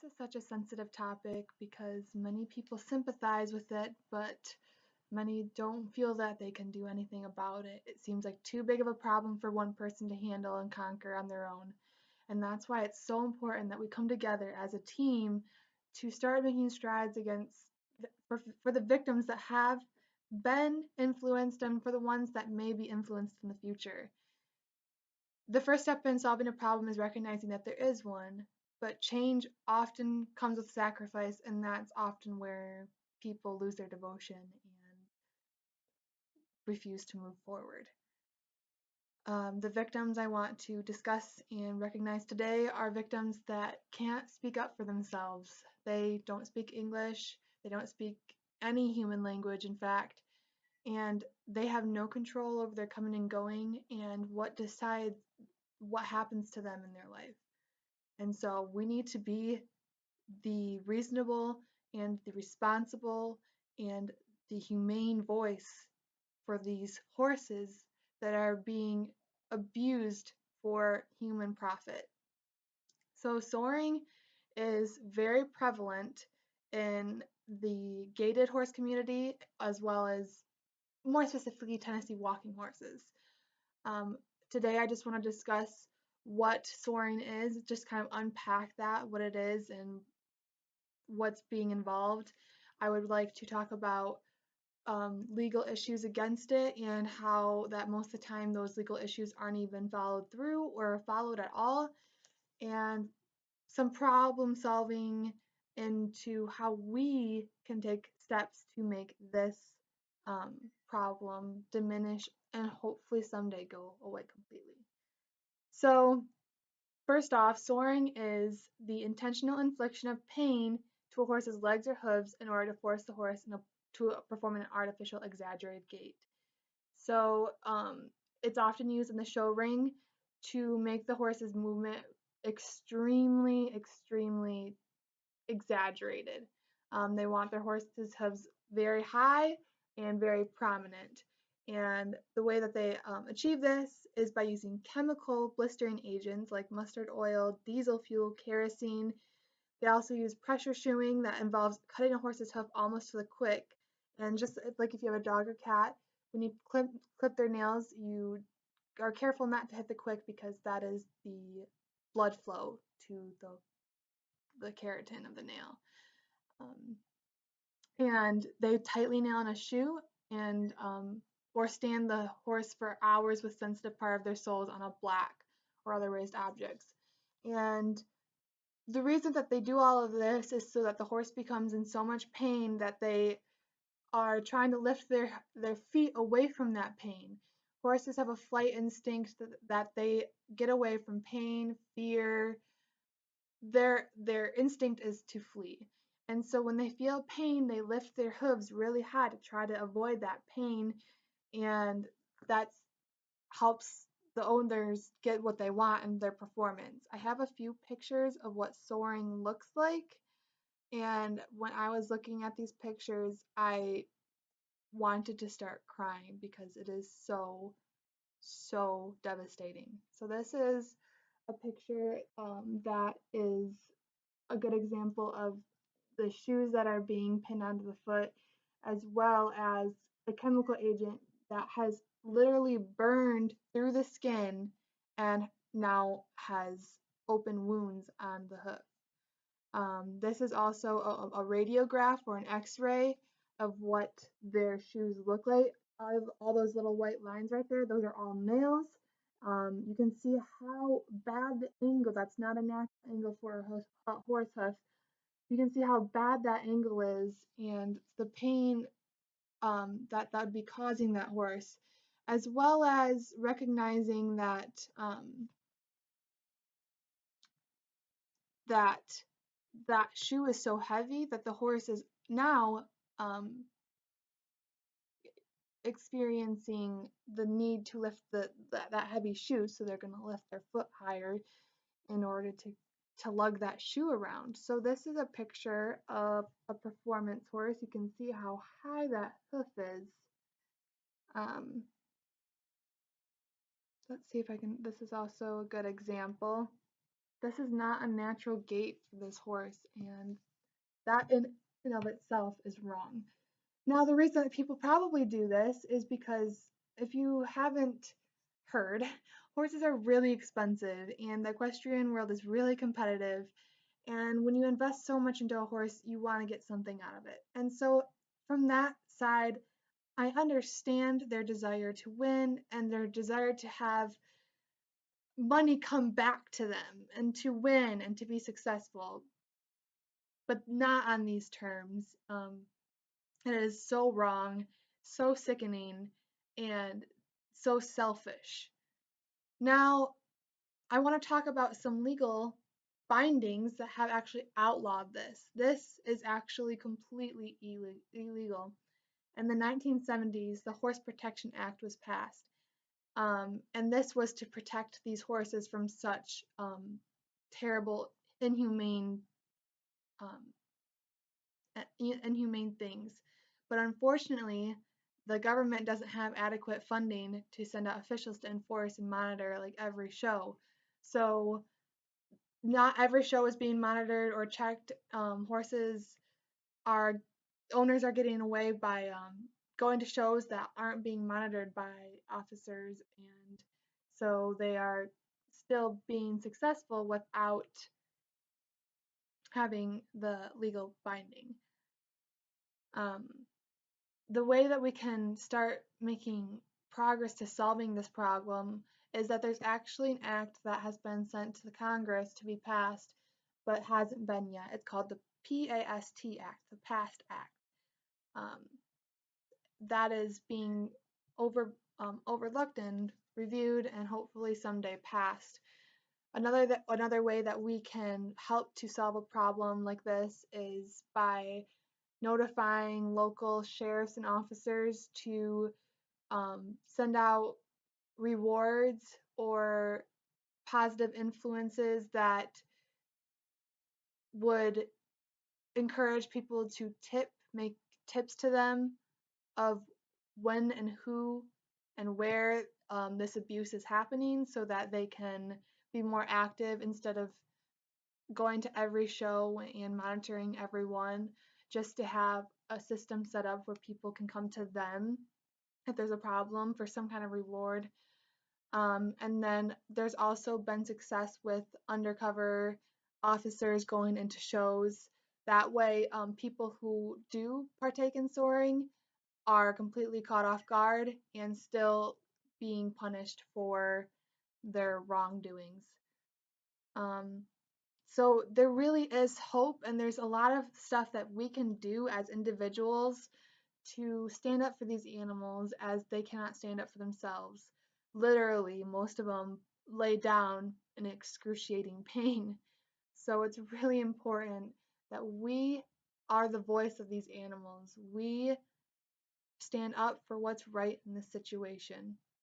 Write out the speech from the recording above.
This is such a sensitive topic because many people sympathize with it, but many don't feel that they can do anything about it. It seems like too big of a problem for one person to handle and conquer on their own. And that's why it's so important that we come together as a team to start making strides for the victims that have been influenced and for the ones that may be influenced in the future. The first step in solving a problem is recognizing that there is one, but change often comes with sacrifice, and that's often where people lose their devotion and refuse to move forward. The victims I want to discuss and recognize today are victims that can't speak up for themselves. They don't speak English, they don't speak any human language, in fact, and they have no control over their coming and going and what decides what happens to them in their life. And so we need to be the reasonable and the responsible and the humane voice for these horses that are being abused for human profit. So soaring is very prevalent in the gaited horse community as well as more specifically Tennessee walking horses. Um, Today I just want to discuss what soaring is, just kind of unpack that, what it is and what's being involved. I would like to talk about legal issues against it and how that most of the time those legal issues aren't even followed through or followed at all, and some problem solving into how we can take steps to make this problem diminish and hopefully someday go away completely. So first off, soaring is the intentional infliction of pain to a horse's legs or hooves in order to force the horse to perform an artificial exaggerated gait. So it's often used in the show ring to make the horse's movement extremely exaggerated. They want their horse's hooves very high and very prominent. And the way that they achieve this is by using chemical blistering agents like mustard oil, diesel fuel, kerosene. They also use pressure shoeing that involves cutting a horse's hoof almost to the quick. And just like if you have a dog or cat, when you clip their nails, you are careful not to hit the quick because that is the blood flow to the keratin of the nail. And they tightly nail on a shoe and or stand the horse for hours with sensitive part of their soles on a black or other raised objects. And the reason that they do all of this is so that the horse becomes in so much pain that they are trying to lift their feet away from that pain. Horses have a flight instinct that they get away from pain, fear. Their instinct is to flee. And so when they feel pain, they lift their hooves really high to try to avoid that pain, and that helps the owners get what they want in their performance. I have a few pictures of what soaring looks like, and when I was looking at these pictures, I wanted to start crying because it is so devastating. So this is a picture that is a good example of the shoes that are being pinned onto the foot, as well as a chemical agent that has literally burned through the skin and now has open wounds on the hoof. This is also a radiograph or an x-ray of what their shoes look like. All those little white lines right there, those are all nails. You can see how bad the angle, that's not a natural angle for a horse hoof. You can see how bad that angle is and the pain that would be causing that horse, as well as recognizing that that that shoe is so heavy that the horse is now um, experiencing the need to lift that heavy shoe, so they're going to lift their foot higher in order to lug that shoe around. So this is a picture of a performance horse. You can see how high that hoof is. Let's see if I can, this is also a good example. This is not a natural gait for this horse, and that in and of itself is wrong. Now, the reason that people probably do this is because if you haven't heard, horses are really expensive and the equestrian world is really competitive. And when you invest so much into a horse, you want to get something out of it. And so, from that side, I understand their desire to win and their desire to have money come back to them and to win and to be successful, but not on these terms. It is so wrong, so sickening, and so selfish. Now, I want to talk about some legal findings that have actually outlawed this. This is actually completely illegal. In the 1970s, the Horse Protection Act was passed. And this was to protect these horses from such terrible, inhumane, um, inhumane things. But unfortunately, the government doesn't have adequate funding to send out officials to enforce and monitor like every show. So not every show is being monitored or checked. Horses are owners are getting away by going to shows that aren't being monitored by officers, and so they are still being successful without having the legal binding. Um, the way that we can start making progress to solving this problem is that there's actually an act that has been sent to the Congress to be passed, but hasn't been yet. It's called the PAST Act, the PAST Act. Um, that is being overlooked and reviewed and hopefully someday passed. Another way that we can help to solve a problem like this is by notifying local sheriffs and officers to send out rewards or positive influences that would encourage people to make tips to them of when and who and where this abuse is happening so that they can be more active instead of going to every show and monitoring everyone, just to have a system set up where people can come to them if there's a problem for some kind of reward. And then there's also been success with undercover officers going into shows. That way, people who do partake in soaring are completely caught off guard and still being punished for their wrongdoings. Um, so there really is hope, and there's a lot of stuff that we can do as individuals to stand up for these animals as they cannot stand up for themselves. Literally, most of them lay down in excruciating pain. So it's really important that we are the voice of these animals. We stand up for what's right in this situation.